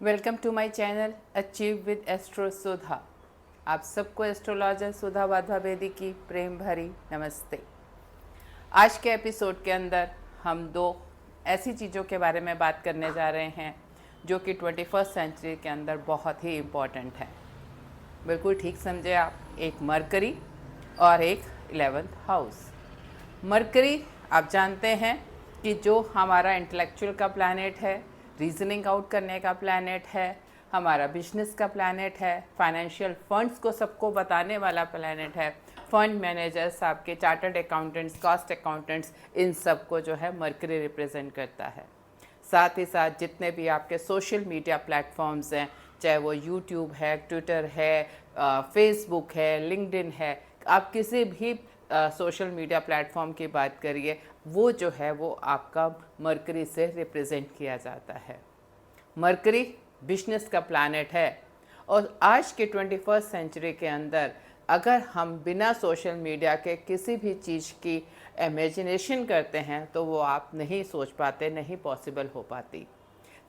Welcome to my channel achieve with astro Sudha. आप सबको astrologer सुधा वाधवा बेदी की प्रेम भरी नमस्ते। आज के एपिसोड के अंदर हम दो ऐसी चीज़ों के बारे में बात करने जा रहे हैं जो कि 21st सेंचुरी के अंदर बहुत ही इम्पॉर्टेंट है। बिल्कुल ठीक समझे आप, एक मरकरी और एक 11th हाउस। मरकरी आप जानते हैं कि जो हमारा इंटेलेक्चुअल का प्लैनेट है, रीजनिंग आउट करने का प्लैनेट है, हमारा बिजनेस का प्लैनेट है, फाइनेंशियल फंड्स को सबको बताने वाला प्लैनेट है, फंड मैनेजर्स, आपके चार्टर्ड अकाउंटेंट्स, कॉस्ट अकाउंटेंट्स, इन सब को जो है मरकरी रिप्रेजेंट करता है। साथ ही साथ जितने भी आपके सोशल मीडिया प्लेटफॉर्म्स हैं, चाहे वो यूट्यूब है, ट्विटर है, फेसबुक है, लिंक्डइन है, आप किसी भी सोशल मीडिया प्लेटफॉर्म की बात करिए, वो जो है वो आपका मरकरी से रिप्रेजेंट किया जाता है। मरकरी बिजनेस का प्लैनेट है और आज के 21st सेंचुरी के अंदर अगर हम बिना सोशल मीडिया के किसी भी चीज़ की इमेजिनेशन करते हैं तो वो आप नहीं सोच पाते, नहीं पॉसिबल हो पाती।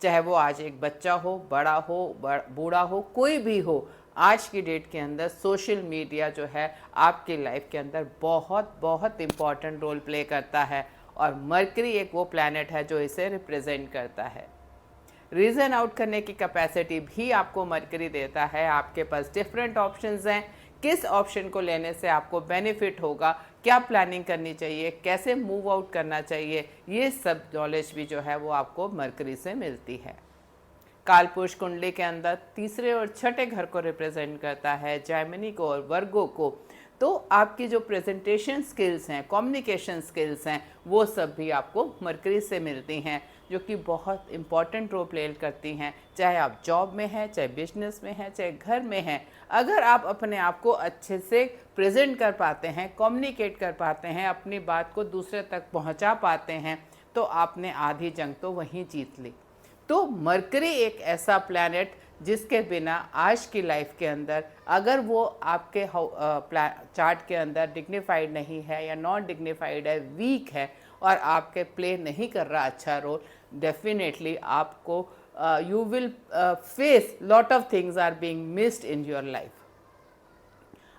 चाहे वो आज एक बच्चा हो, बड़ा हो, बूढ़ा हो, कोई भी हो, आज की डेट के अंदर सोशल मीडिया जो है आपकी लाइफ के अंदर बहुत बहुत इम्पॉर्टेंट रोल प्ले करता है और मरकरी एक वो प्लैनेट है जो इसे रिप्रेजेंट करता है। रीज़न आउट करने की कैपेसिटी भी आपको मरकरी देता है। आपके पास डिफरेंट ऑप्शंस हैं, किस ऑप्शन को लेने से आपको बेनिफिट होगा, क्या प्लानिंग करनी चाहिए, कैसे मूव आउट करना चाहिए, ये सब नॉलेज भी जो है वो आपको मरकरी से मिलती है। कालपुरुष कुंडली के अंदर तीसरे और छठे घर को रिप्रेजेंट करता है, जैमिनी को और वर्गो को। तो आपकी जो प्रेजेंटेशन स्किल्स हैं, कम्युनिकेशन स्किल्स हैं, वो सब भी आपको मरकरी से मिलती हैं, जो कि बहुत इम्पॉर्टेंट रोल प्ले करती हैं। चाहे आप जॉब में हैं, चाहे बिजनेस में हैं, चाहे घर में हैं, अगर आप अपने आप को अच्छे से प्रेजेंट कर पाते हैं, कम्युनिकेट कर पाते हैं, अपनी बात को दूसरे तक पहुंचा पाते हैं, तो आपने आधी जंग तो वहीं जीत ली। तो मरकरी एक ऐसा प्लैनेट जिसके बिना आज की लाइफ के अंदर अगर वो आपके चार्ट के अंदर डिग्निफाइड नहीं है या नॉन डिग्निफाइड है, वीक है और आपके प्ले नहीं कर रहा अच्छा रोल, डेफिनेटली आपको you will face lot of things are being missed in your life.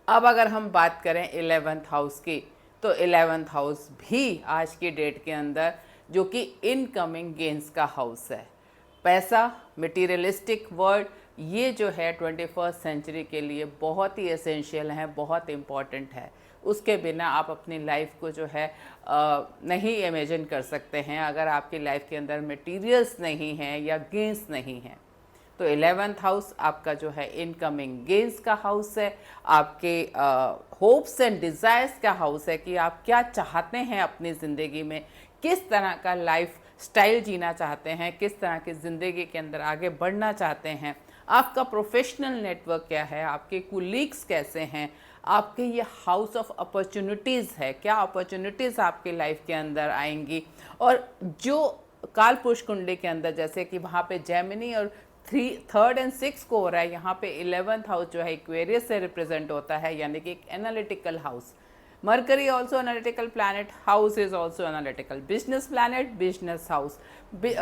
अब अगर हम बात करें 11th हाउस की, तो 11th हाउस भी आज की डेट के अंदर जो कि इनकमिंग गेन्स का हाउस है। पैसा, मटीरियलिस्टिक वर्ल्ड, ये जो है 21st सेंचुरी के लिए बहुत ही एसेंशियल है, बहुत इम्पॉर्टेंट है। उसके बिना आप अपनी लाइफ को जो है नहीं इमेजिन कर सकते हैं अगर आपकी लाइफ के अंदर मटीरियल्स नहीं हैं या गेन्स नहीं हैं। तो 11th हाउस आपका जो है इनकमिंग गेन्स का हाउस है, आपके होप्स एंड डिज़ायर्स का हाउस है कि आप क्या चाहते हैं अपनी ज़िंदगी में, किस तरह का लाइफ स्टाइल जीना चाहते हैं, किस तरह की ज़िंदगी के अंदर आगे बढ़ना चाहते हैं, आपका प्रोफेशनल नेटवर्क क्या है, आपके कुलीग्स कैसे हैं, आपके ये हाउस ऑफ अपॉर्चुनिटीज़ है, क्या अपॉर्चुनिटीज़ आपकी लाइफ के अंदर आएंगी। और जो कालपुरुष कुंडली के अंदर जैसे कि वहाँ पे जेमिनी और 3rd and 6th को हो रहा है, यहाँ पे 11th हाउस जो है एक्वेरियस से रिप्रेजेंट होता है, यानी कि एक analytical house. Mercury also analytical planet, house is also analytical, business planet, business house,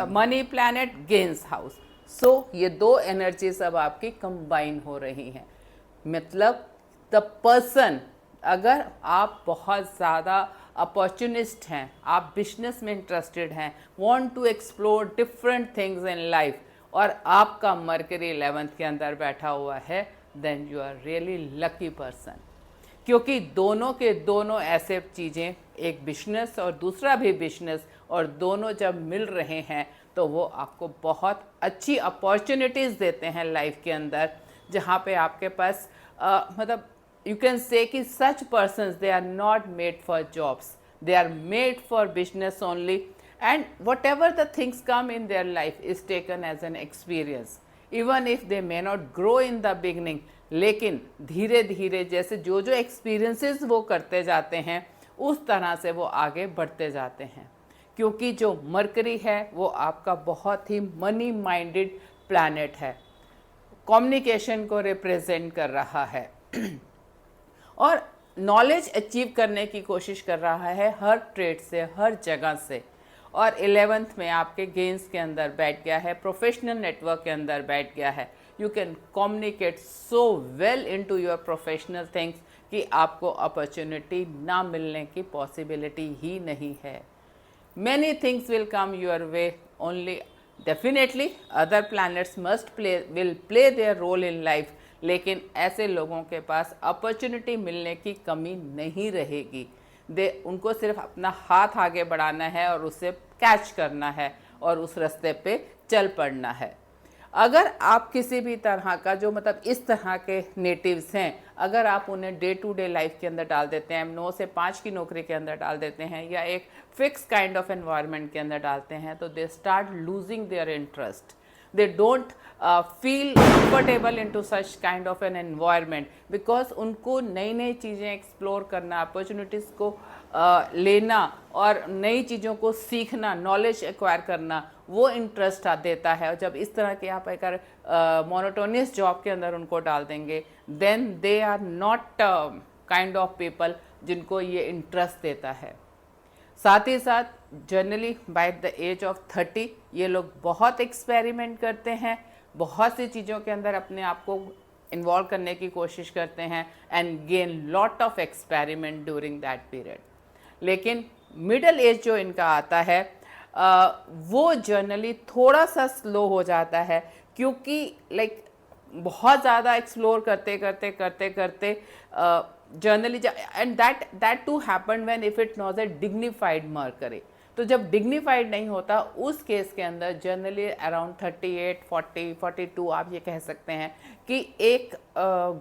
money planet, gains house. So ये दो एनर्जीज अब आपकी कंबाइन हो रही हैं। मतलब द पर्सन, अगर आप बहुत ज़्यादा अपॉर्चुनिस्ट हैं, आप बिजनेस में इंटरेस्टेड हैं, want to explore different things in life, और आपका मरकरी 11th के अंदर बैठा हुआ है, then you are really lucky person. क्योंकि दोनों के दोनों ऐसे चीज़ें, एक बिजनेस और दूसरा भी बिजनेस, और दोनों जब मिल रहे हैं तो वो आपको बहुत अच्छी अपॉर्चुनिटीज़ देते हैं लाइफ के अंदर, जहाँ पे आपके पास मतलब यू कैन से कि such persons they are not made for jobs, they are made for business only, and whatever the things come in their life is taken as an experience, even if they may not grow in the beginning, लेकिन धीरे धीरे जैसे जो जो experiences वो करते जाते हैं उस तरह से वो आगे बढ़ते जाते हैं। क्योंकि जो मरकरी है वो आपका बहुत ही मनी माइंडेड प्लैनेट है, कम्युनिकेशन को रिप्रेजेंट कर रहा है और नॉलेज अचीव करने की कोशिश कर रहा है हर ट्रेड से, हर जगह से, और 11th में आपके गेन्स के अंदर बैठ गया है, प्रोफेशनल नेटवर्क के अंदर बैठ गया है। You can communicate so well into your professional things कि आपको अपॉर्चुनिटी ना मिलने की पॉसिबिलिटी ही नहीं है। many things will come your way, only definitely other planets will play their role in life, लेकिन ऐसे लोगों के पास अपॉर्चुनिटी मिलने की कमी नहीं रहेगी। उनको सिर्फ अपना हाथ आगे बढ़ाना है और उसे कैच करना है और उस रास्ते पे चल पड़ना है। अगर आप किसी भी तरह का जो मतलब इस तरह के नेटिव्स हैं, अगर आप उन्हें डे टू डे लाइफ के अंदर डाल देते हैं, 9 से 5 की नौकरी के अंदर डाल देते हैं या एक फिक्स काइंड ऑफ एनवायरनमेंट के अंदर डालते हैं, तो they start losing their interest. they don't feel comfortable into such kind of an environment because उनको नई नई चीज़ें एक्सप्लोर करना, अपॉर्चुनिटीज़ को लेना और नई चीज़ों को सीखना, नॉलेज एक्वायर करना, वो इंटरेस्ट देता है। और जब इस तरह के आप अगर मोनोटोनियस जॉब के अंदर उनको डाल देंगे, then they are not kind of people जिनको ये इंटरेस्ट देता है। साथ ही साथ generally by the age of 30 ये लोग बहुत एक्सपेरिमेंट करते हैं, बहुत सी चीज़ों के अंदर अपने आप को इन्वॉल्व करने की कोशिश करते हैं and gain lot of experiment during that period. लेकिन मिडल एज जो इनका आता है वो जनरली थोड़ा सा स्लो हो जाता है, क्योंकि लाइक बहुत ज़्यादा एक्सप्लोर करते करते करते करते generally and that to happen when if it not a dignified Mercury. तो जब डिग्निफाइड नहीं होता उस केस के अंदर जनरली अराउंड 38, 40, 42 आप ये कह सकते हैं कि एक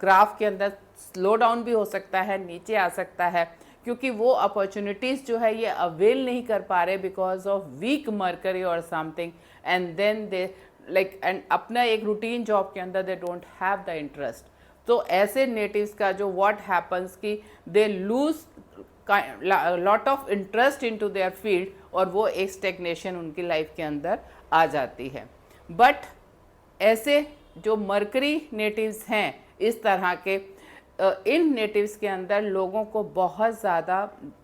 ग्राफ के अंदर स्लो डाउन भी हो सकता है, नीचे आ सकता है, क्योंकि वो अपॉर्चुनिटीज़ जो है ये अवेल नहीं कर पा रहे बिकॉज ऑफ वीक मर्करी और something, and then they like and अपना एक रूटीन जॉब के अंदर they don't have the interest. तो ऐसे नेटिव्स का जो व्हाट हैपन्स कि they lose lot of interest into their field और वो एक स्टेग्नेशन उनकी लाइफ के अंदर आ जाती है। बट ऐसे जो मर्करी नेटिव्स हैं इस तरह के इन नेटिव्स के अंदर लोगों को बहुत ज़्यादा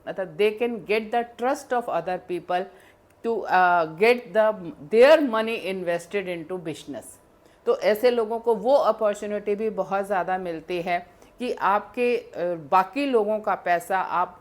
मतलब they can get the trust of other people to get their money invested into business. तो ऐसे लोगों को वो अपॉर्चुनिटी भी बहुत ज़्यादा मिलती है कि आपके बाकी लोगों का पैसा आप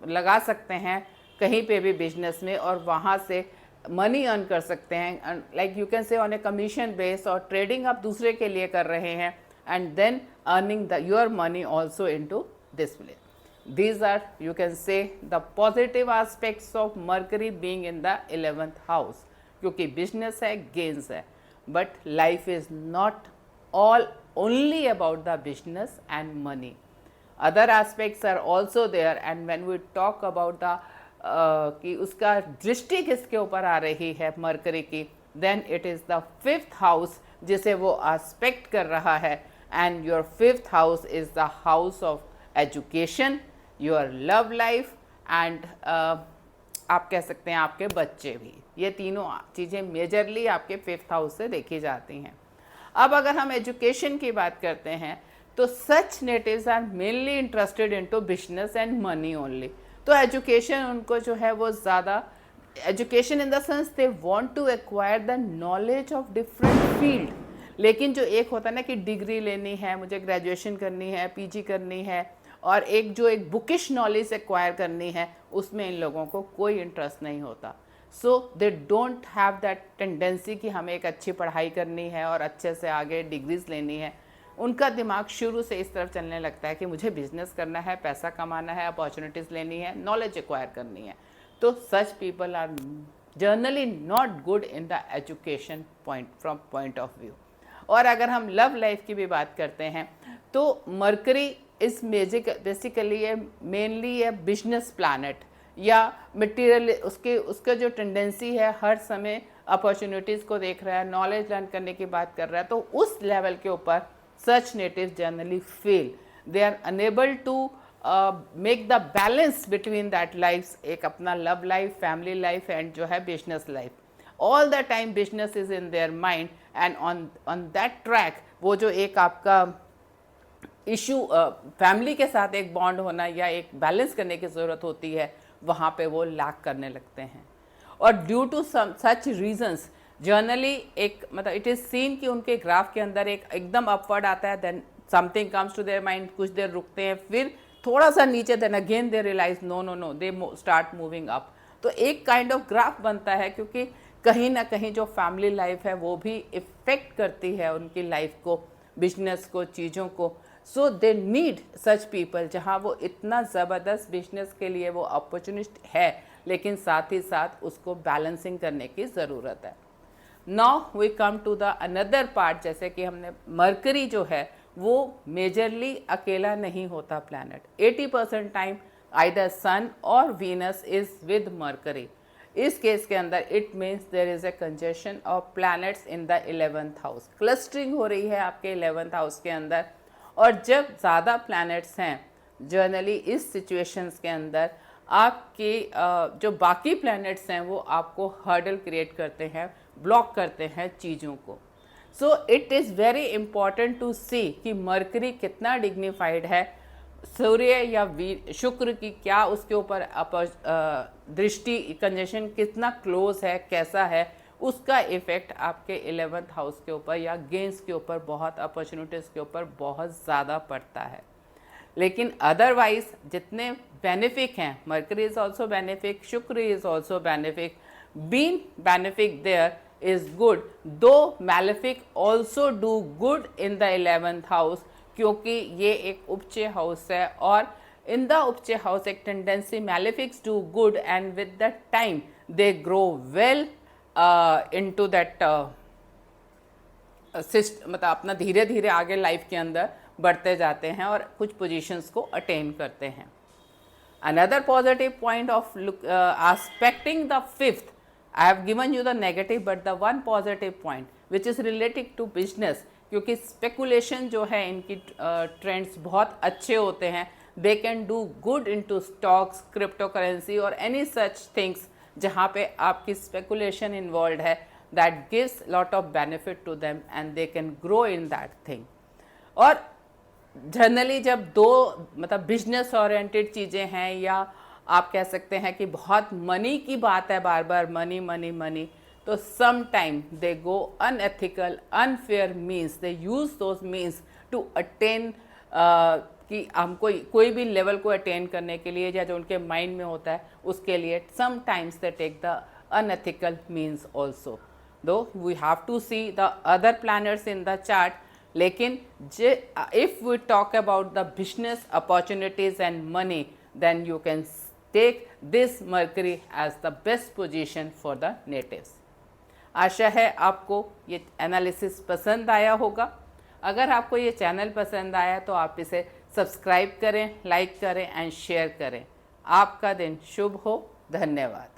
लगा सकते हैं कहीं पे भी बिजनेस में और वहाँ से मनी अर्न कर सकते हैं, like you can say on a commission base, और ट्रेडिंग आप दूसरे के लिए कर रहे हैं and then earning your money also into this place. These are, you can say, the positive aspects of Mercury being in the 11th house, क्योंकि business है, gains है, but life is not all only about the business and money. Other aspects are also there, and when we talk about the कि उसका दृष्टि किसके ऊपर आ रही है मरकरी की, then it is the 5th house जिसे वो aspect कर रहा है, and your 5th house is the house of education, your love life and आप कह सकते हैं आपके बच्चे भी। ये तीनों चीज़ें मेजरली आपके 5th हाउस से देखी जाती हैं। अब अगर हम एजुकेशन की बात करते हैं तो such natives are mainly interested into business and money only. तो एजुकेशन उनको जो है वो ज़्यादा education in the sense they want to acquire the knowledge of different field. लेकिन जो एक होता है ना कि डिग्री लेनी है, मुझे ग्रेजुएशन करनी है, पीजी करनी है, और एक बुकिश नॉलेज एक्वायर करनी है, उसमें इन लोगों को कोई इंटरेस्ट नहीं होता। So they don't have that tendency कि हमें एक अच्छी पढ़ाई करनी है और अच्छे से आगे डिग्रीज लेनी है। उनका दिमाग शुरू से इस तरफ चलने लगता है कि मुझे बिजनेस करना है, पैसा कमाना है, अपॉर्चुनिटीज़ लेनी है, नॉलेज एक्वायर करनी है। तो such people are generally not good in the education point of view. और अगर हम लव लाइफ की भी बात करते हैं तो मरकरी इस बेसिकली ये मेनली है बिजनेस प्लैनेट या मटेरियल, उसका जो टेंडेंसी है हर समय अपॉर्चुनिटीज़ को देख रहा है, नॉलेज लर्न करने की बात कर रहा है। तो उस लेवल के ऊपर such native generally fail, they are unable to make the balance between that life, एक अपना love life, family life and जो है business life. All the time business is in their mind and on that track वो जो एक आपका issue family के साथ एक बॉन्ड होना या एक बैलेंस करने की ज़रूरत होती है, वहाँ पे वो लैक करने लगते हैं। और due to such reasons generally एक मतलब इट इज़ सीन कि उनके ग्राफ के अंदर एक एकदम अपवर्ड आता है, then something comes to their mind, कुछ देर रुकते हैं, फिर थोड़ा सा नीचे, then again they realise no no no, they start moving up. तो एक काइंड ऑफ ग्राफ बनता है, क्योंकि कहीं ना कहीं जो फैमिली लाइफ है वो भी इफ़ेक्ट करती है उनकी लाइफ को, बिजनेस को, चीज़ों को। सो दे नीड सच पीपल, जहाँ वो इतना ज़बरदस्त बिजनेस के लिए वो अपॉर्चुनिस्ट है, लेकिन साथ ही साथ उसको बैलेंसिंग करने की ज़रूरत है। Now we come to the another part, जैसे कि हमने मरकरी जो है वो मेजरली अकेला नहीं होता प्लैनेट। 80% टाइम आइदर सन और वीनस इज विद मरकरी। इस केस के अंदर it means there is a conjunction of planets in the 11th house. Clustering हो रही है आपके 11th हाउस के अंदर, और जब ज़्यादा प्लैनेट्स हैं जनरली इस सिचुएशंस के अंदर आपके जो बाकी प्लैनेट्स हैं वो आपको हर्डल क्रिएट करते हैं, ब्लॉक करते हैं चीज़ों को। So it is very important to see कि मरकरी कितना डिग्निफाइड है, सूर्य या शुक्र की क्या उसके ऊपर दृष्टि कंजशन कितना क्लोज है, कैसा है, उसका इफ़ेक्ट आपके 11th हाउस के ऊपर या गेंस के ऊपर, बहुत अपॉर्चुनिटीज़ के ऊपर बहुत ज़्यादा पड़ता है। लेकिन अदरवाइज जितने बेनिफिक हैं, Mercury is also benefic, Shukra is also benefic, been benefic there is good, though malefic also do good in the 11th house, क्योंकि ये एक उपचय हाउस है, और इन द उपचय हाउस एक tendency malefics do good and with the time they grow well into that मतलब अपना धीरे धीरे आगे लाइफ के अंदर बढ़ते जाते हैं और कुछ पोजीशंस को अटेन करते हैं। Another positive point of aspecting the fifth, I have given you the negative but the one positive point which is related to business, क्योंकि स्पेकुलेशन जो है इनकी ट्रेंड्स बहुत अच्छे होते हैं। They can do good into stocks, crypto currency और any such things जहाँ पे आपकी स्पेकुलेशन इन्वॉल्व है, that gives lot of benefit to them and they can grow in that thing. और जनरली जब दो मतलब बिजनेस ओरिएंटेड चीज़ें हैं, या आप कह सकते हैं कि बहुत मनी की बात है, बार बार मनी मनी मनी, तो some time they go unethical unfair means, they use those means to attain, कि हमको कोई भी लेवल को अटेन करने के लिए या जो उनके माइंड में होता है उसके लिए sometimes they take the unethical means also, though we have to see the other planets in the chart. लेकिन if we talk about the business opportunities and money, then you can take this Mercury as the best position for the natives. आशा है आपको ये analysis पसंद आया होगा। अगर आपको ये चैनल पसंद आया तो आप इसे सब्सक्राइब करें, लाइक करें एंड शेयर करें। आपका दिन शुभ हो। धन्यवाद।